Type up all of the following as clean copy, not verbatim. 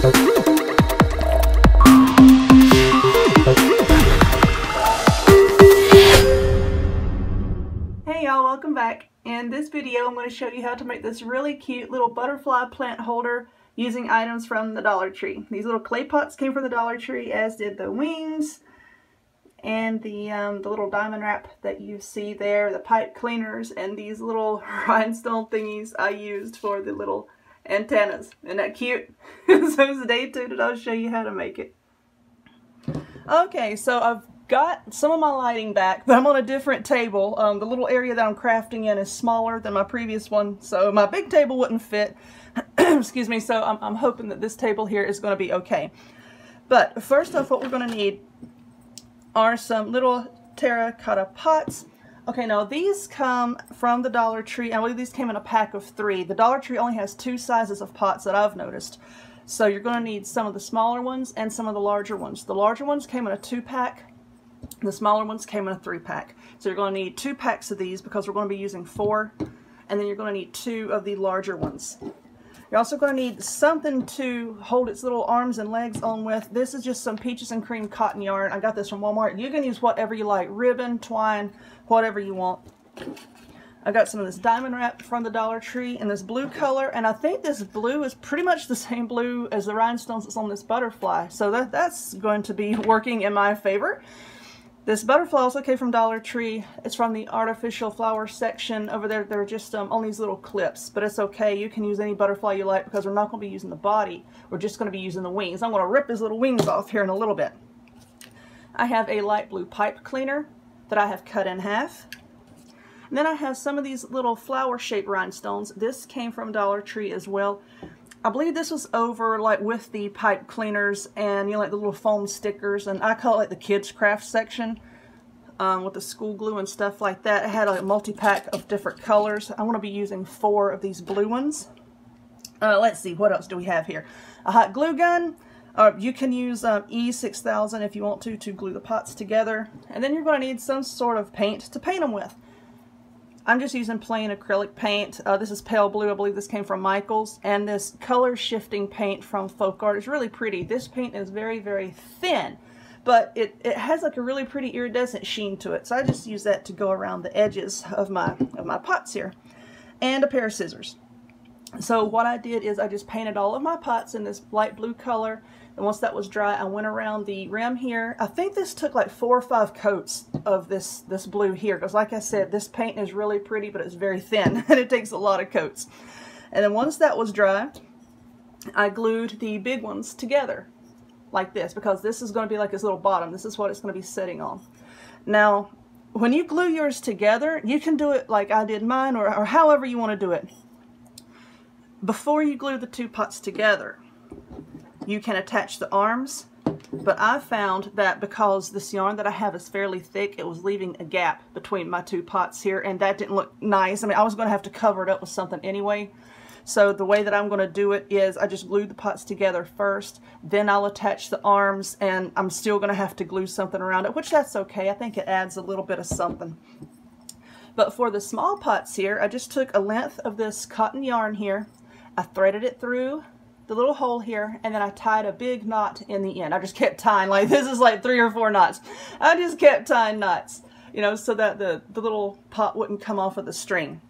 Hey y'all, welcome back. In this video I'm going to show you how to make this really cute little butterfly plant holder using items from the Dollar Tree. These little clay pots came from the Dollar Tree, as did the wings and the little diamond wrap that you see there, the pipe cleaners, and these little rhinestone thingies I used for the little antennas. Isn't that cute? So stay tuned and I'll show you how to make it. Okay, so I've got some of my lighting back, but I'm on a different table. The little area that I'm crafting in is smaller than my previous one, so my big table wouldn't fit. Excuse me, so I'm hoping that this table here is going to be okay. But first off, what we're going to need are some little terracotta pots. Okay, now these come from the Dollar Tree. I believe these came in a pack of 3. The Dollar Tree only has 2 sizes of pots that I've noticed. So you're going to need some of the smaller ones and some of the larger ones. The larger ones came in a 2-pack. The smaller ones came in a 3-pack. So you're going to need 2 packs of these because we're going to be using 4. And then you're going to need 2 of the larger ones. You're also going to need something to hold its little arms and legs on with. This is just some peaches and cream cotton yarn. I got this from Walmart. You can use whatever you like. Ribbon, twine, whatever you want. I got some of this diamond wrap from the Dollar Tree in this blue color, and I think this blue is pretty much the same blue as the rhinestones that's on this butterfly, so that's going to be working in my favor. This butterfly also came from Dollar Tree. It's from the artificial flower section over there. They're just on these little clips, but it's okay. You can use any butterfly you like because we're not going to be using the body. We're just going to be using the wings. I'm going to rip his little wings off here in a little bit. I have a light blue pipe cleaner that I have cut in half. And then I have some of these little flower-shaped rhinestones. This came from Dollar Tree as well. I believe this was over like with the pipe cleaners and, you know, like the little foam stickers, and I call it like the kids craft section with the school glue and stuff like that. It had a multi-pack of different colors. I'm going to be using 4 of these blue ones. Let's see, what else do we have here? A hot glue gun. You can use E6000 if you want to glue the pots together. And then you're going to need some sort of paint to paint them with. I'm just using plain acrylic paint. This is pale blue. I believe this came from Michael's. And this color shifting paint from Folk Art is really pretty. This paint is very, very thin, but it has like a really pretty iridescent sheen to it. So I just use that to go around the edges of my pots here. And a pair of scissors. So what I did is I just painted all of my pots in this light blue color. And once that was dry, I went around the rim here. I think this took like 4 or 5 coats of this blue here, because like I said, this paint is really pretty, but it's very thin, and it takes a lot of coats. And then once that was dry, I glued the big ones together like this, because this is going to be like this little bottom. This is what it's going to be sitting on. Now, when you glue yours together, you can do it like I did mine, or however you want to do it. Before you glue the 2 pots together, you can attach the arms, but I found that because this yarn that I have is fairly thick, it was leaving a gap between my 2 pots here, and that didn't look nice. I mean, I was going to have to cover it up with something anyway. So the way that I'm going to do it is I just glue the pots together first, then I'll attach the arms, and I'm still going to have to glue something around it, which that's okay. I think it adds a little bit of something. But for the small pots here, I just took a length of this cotton yarn here, I threaded it through the little hole here, and then I tied a big knot in the end. I just kept tying, like this is like 3 or 4 knots. I just kept tying knots, you know, so that the little pot wouldn't come off of the string.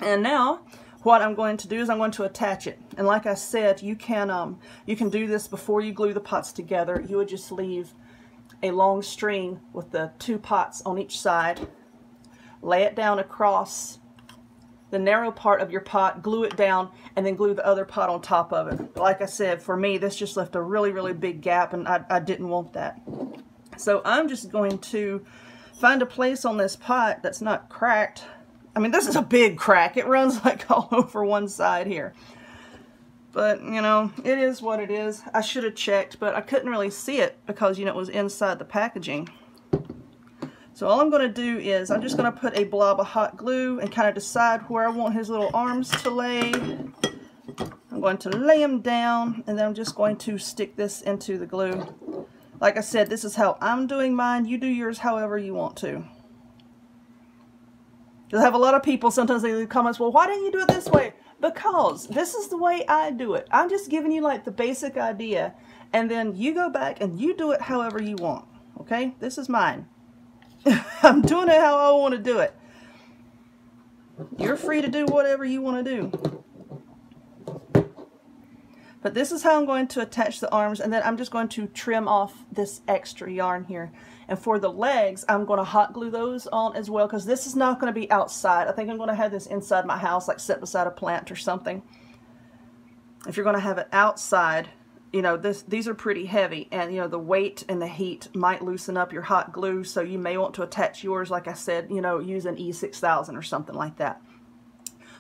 And now what I'm going to do is I'm going to attach it. And like I said, you can do this before you glue the pots together. You would just leave a long string with the 2 pots on each side, lay it down across the narrow part of your pot, glue it down, and then glue the other pot on top of it. But like I said, for me, this just left a really, really big gap, and I didn't want that. So I'm just going to find a place on this pot that's not cracked. I mean, this is a big crack. It runs like all over one side here. But, you know, it is what it is. I should have checked, but I couldn't really see it because, you know, it was inside the packaging. So all I'm going to do is I'm just going to put a blob of hot glue and kind of decide where I want his little arms to lay. I'm going to lay them down, and then I'm just going to stick this into the glue. Like I said, this is how I'm doing mine. You do yours however you want to. You'll have a lot of people, sometimes they leave comments, well, why didn't you do it this way? Because this is the way I do it. I'm just giving you like the basic idea, and then you go back and you do it however you want. Okay? This is mine. I'm doing it how I want to do it. You're free to do whatever you want to do. But this is how I'm going to attach the arms, and then I'm just going to trim off this extra yarn here. And for the legs, I'm going to hot glue those on as well, because this is not going to be outside. I think I'm going to have this inside my house, like set beside a plant or something. If you're going to have it outside, you know, these are pretty heavy, and you know, the weight and the heat might loosen up your hot glue, so you may want to attach yours, like I said, you know, use an E6000 or something like that.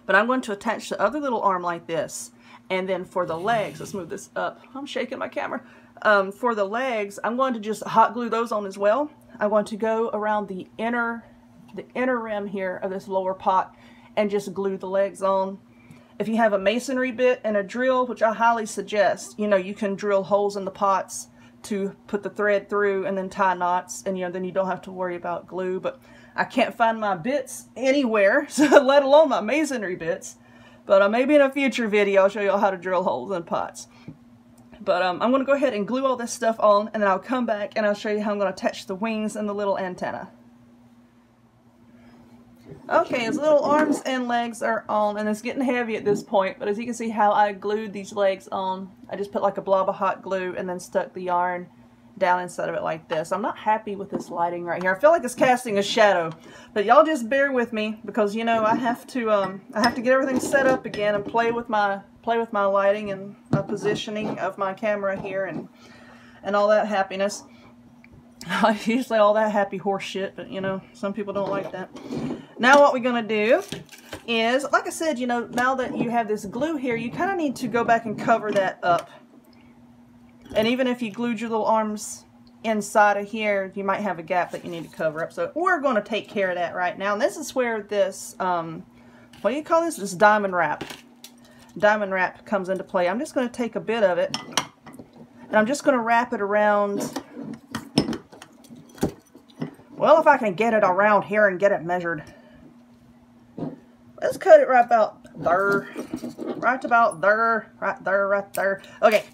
But I'm going to attach the other little arm like this. And then for the legs, let's move this up. I'm shaking my camera. For the legs, I'm going to just hot glue those on as well. I'm going to go around the inner rim here of this lower pot and just glue the legs on. If you have a masonry bit and a drill, which I highly suggest, you know, you can drill holes in the pots to put the thread through and then tie knots, and you know, then you don't have to worry about glue. But I can't find my bits anywhere, so let alone my masonry bits. But maybe in a future video, I'll show you all how to drill holes in pots. But I'm going to go ahead and glue all this stuff on, and then I'll come back and I'll show you how I'm going to attach the wings and the little antenna. Okay, his little arms and legs are on, and it's getting heavy at this point, but as you can see how I glued these legs on, I just put like a blob of hot glue and then stuck the yarn down inside of it like this. I'm not happy with this lighting right here. I feel like it's casting a shadow, but y'all just bear with me, because you know I have to get everything set up again and play with my lighting and my positioning of my camera here and all that happiness. I usually all that happy horse shit, but you know, some people don't like that. Now what we're gonna do is, like I said, you know, now that you have this glue here, you kind of need to go back and cover that up. And even if you glued your little arms inside of here, you might have a gap that you need to cover up. So we're going to take care of that right now. And this is where this, what do you call this? This diamond wrap. Diamond wrap comes into play. I'm just going to take a bit of it, and I'm just going to wrap it around. Well, if I can get it around here and get it measured. Let's cut it right about there. Right about there. Right there, right there. Okay.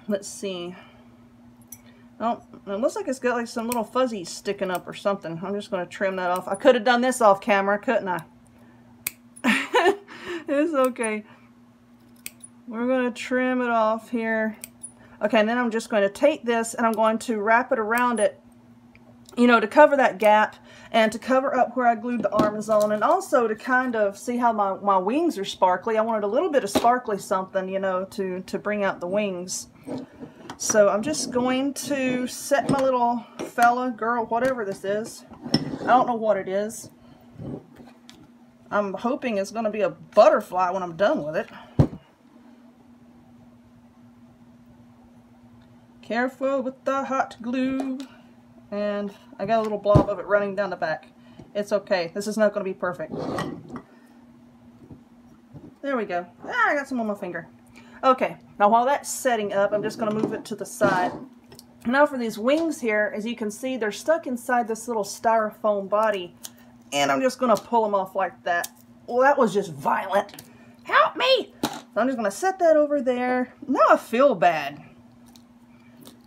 Let's see. Oh, it looks like it's got like some little fuzzies sticking up or something. I'm just going to trim that off. I could have done this off camera, couldn't I? It's okay. We're going to trim it off here. Okay, and then I'm just going to take this and I'm going to wrap it around it, you know, to cover that gap and to cover up where I glued the arms on, and also to kind of see how my wings are sparkly. I wanted a little bit of sparkly something, you know, to bring out the wings. So I'm just going to set my little fella, girl, whatever this is. I don't know what it is. I'm hoping it's going to be a butterfly when I'm done with it. Careful with the hot glue. And I got a little blob of it running down the back. It's okay. This is not going to be perfect. There we go. Ah, I got some on my finger. Okay, now while that's setting up, I'm just going to move it to the side. Now for these wings here, as you can see, they're stuck inside this little styrofoam body. And I'm just going to pull them off like that. Well, that was just violent. Help me! So I'm just going to set that over there. Now I feel bad.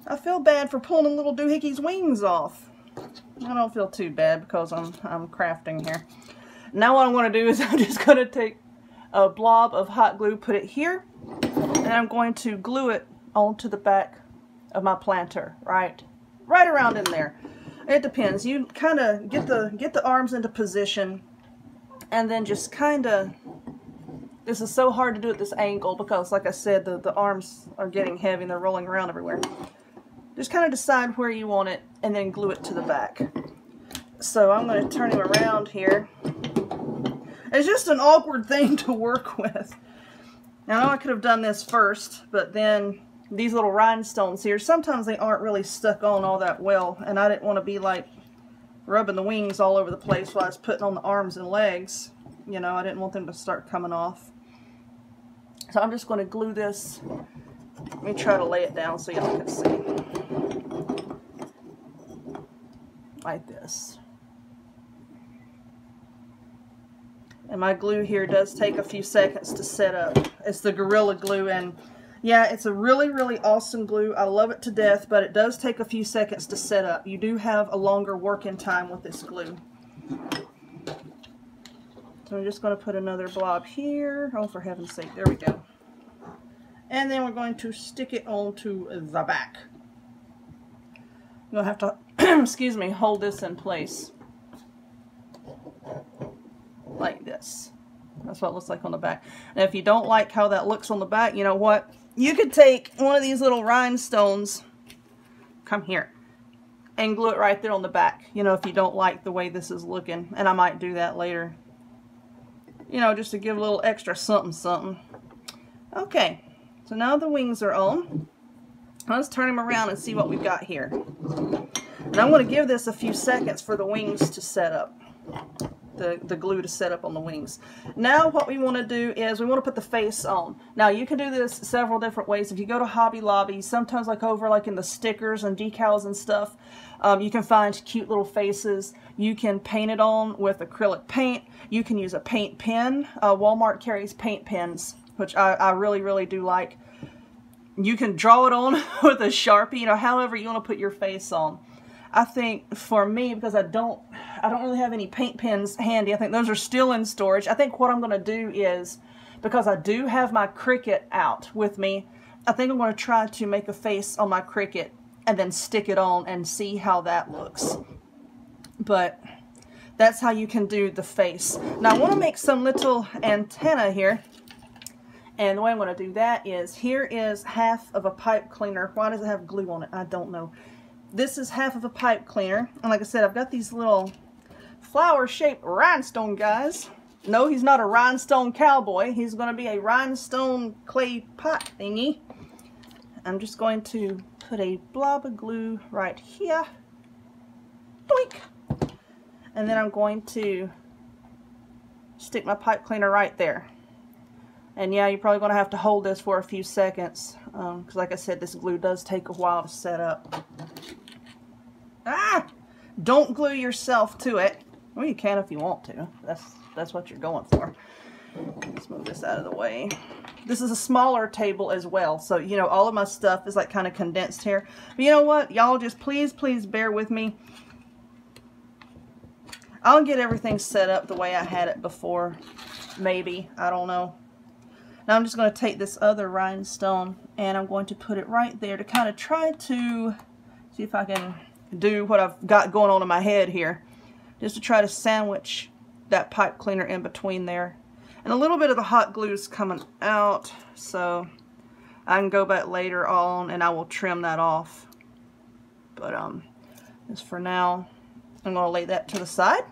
I feel bad for pulling little doohickeys' wings off. I don't feel too bad because I'm crafting here. Now what I'm going to do is I'm just going to take a blob of hot glue, put it here, and I'm going to glue it onto the back of my planter, right around in there. It depends. You kind of get the arms into position, and then just kind of. This is so hard to do at this angle because, like I said, the arms are getting heavy and they're rolling around everywhere. Just kind of decide where you want it and then glue it to the back. So I'm going to turn him around here. It's just an awkward thing to work with. Now I know I could have done this first, but then these little rhinestones here, sometimes they aren't really stuck on all that well, and I didn't want to be like rubbing the wings all over the place while I was putting on the arms and legs. You know, I didn't want them to start coming off. So I'm just going to glue this. Let me try to lay it down so y'all can see. Like this. And my glue here does take a few seconds to set up. It's the Gorilla Glue, and yeah, it's a really, really awesome glue. I love it to death, but it does take a few seconds to set up. You do have a longer working time with this glue. So I'm just going to put another blob here. Oh, for heaven's sake, there we go. And then we're going to stick it onto the back. I'm going to have to, excuse me, hold this in place. Like this. That's what it looks like on the back. And if you don't like how that looks on the back, you know what? You could take one of these little rhinestones, come here, and glue it right there on the back. You know, if you don't like the way this is looking. And I might do that later. You know, just to give a little extra something, something. Okay, so now the wings are on. Let's turn them around and see what we've got here. And I'm going to give this a few seconds for the wings to set up. The glue to set up on the wings. Now what we want to do is we want to put the face on. Now you can do this several different ways. If you go to Hobby Lobby, sometimes like over like in the stickers and decals and stuff, you can find cute little faces. You can paint it on with acrylic paint. You can use a paint pen. Walmart carries paint pens, which I really, really do like. You can draw it on with a Sharpie, you know, however you want to put your face on. I think for me, because I don't really have any paint pens handy, I think those are still in storage. I think what I'm going to do is, because I do have my Cricut out with me, I think I'm going to try to make a face on my Cricut and then stick it on and see how that looks. But that's how you can do the face. Now I want to make some little antenna here. And the way I'm going to do that is, here is half of a pipe cleaner. Why does it have glue on it? I don't know. This is half of a pipe cleaner. And like I said, I've got these little flower-shaped rhinestone guys. No, he's not a rhinestone cowboy. He's going to be a rhinestone clay pot thingy. I'm just going to put a blob of glue right here. Doink! And then I'm going to stick my pipe cleaner right there. And yeah, you're probably going to have to hold this for a few seconds. Because like I said, this glue does take a while to set up. Ah! Don't glue yourself to it. Well, you can if you want to. That's what you're going for. Let's move this out of the way. This is a smaller table as well. So, you know, all of my stuff is like kind of condensed here. But you know what? Y'all just please bear with me. I'll get everything set up the way I had it before. Maybe. I don't know. Now I'm just going to take this other rhinestone and I'm going to put it right there to kind of try to see if I can do what I've got going on in my head here. Just to try to sandwich that pipe cleaner in between there. And a little bit of the hot glue is coming out, so I can go back later on and I will trim that off. But just for now, I'm going to lay that to the side.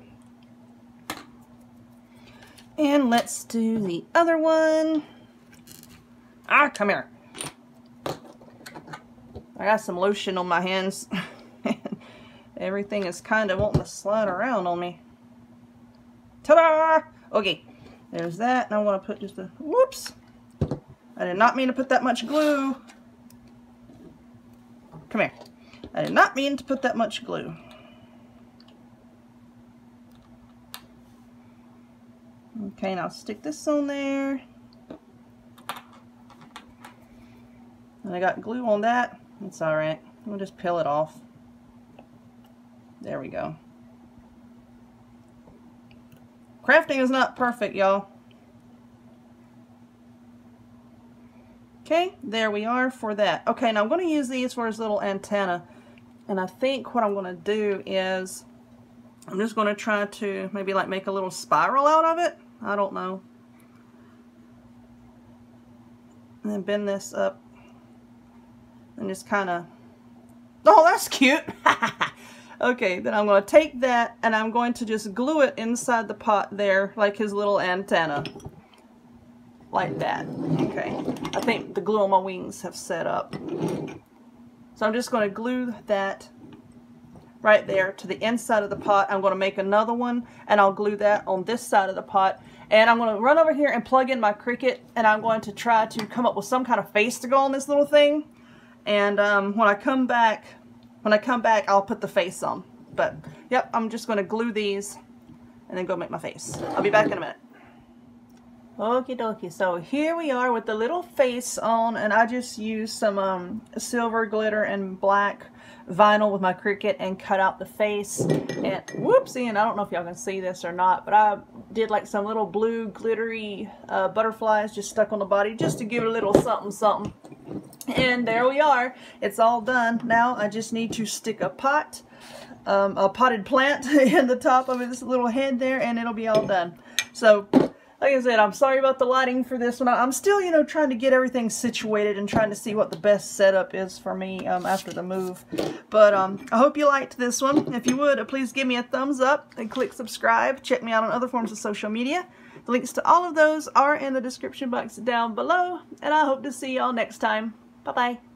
And let's do the other one. Ah, come here. I got some lotion on my hands. Everything is kind of wanting to slide around on me. Ta-da! Okay, there's that. And I want to put just a... Whoops! I did not mean to put that much glue. Come here. I did not mean to put that much glue. Okay, now stick this on there. And I got glue on that. It's alright. We'll just peel it off. There we go. Crafting is not perfect, y'all. Okay, there we are for that. Okay, now I'm going to use these for his little antenna. And I think what I'm going to do is, I'm just going to try to maybe like make a little spiral out of it. I don't know. And then bend this up. And just kind of... Oh, that's cute! Okay, then I'm going to take that and I'm going to just glue it inside the pot there, like his little antenna. Like that. Okay. I think the glue on my wings have set up. So I'm just going to glue that right there to the inside of the pot. I'm going to make another one and I'll glue that on this side of the pot. And I'm going to run over here and plug in my Cricut and I'm going to try to come up with some kind of face to go on this little thing. And when I come back, I'll put the face on. But, yep, I'm just going to glue these and then go make my face. I'll be back in a minute. Okie dokie, so here we are with the little face on, and I just used some silver glitter and black vinyl with my Cricut and cut out the face. And whoopsie, and I don't know if y'all can see this or not, but I did like some little blue glittery butterflies just stuck on the body just to give it a little something something. And there we are, it's all done. Now I just need to stick a potted plant in the top of this little head there, and it'll be all done. So like I said, I'm sorry about the lighting for this one. I'm still, you know, trying to get everything situated and trying to see what the best setup is for me after the move. But I hope you liked this one. If you would, please give me a thumbs up and click subscribe. Check me out on other forms of social media. The links to all of those are in the description box down below. And I hope to see y'all next time. Bye-bye.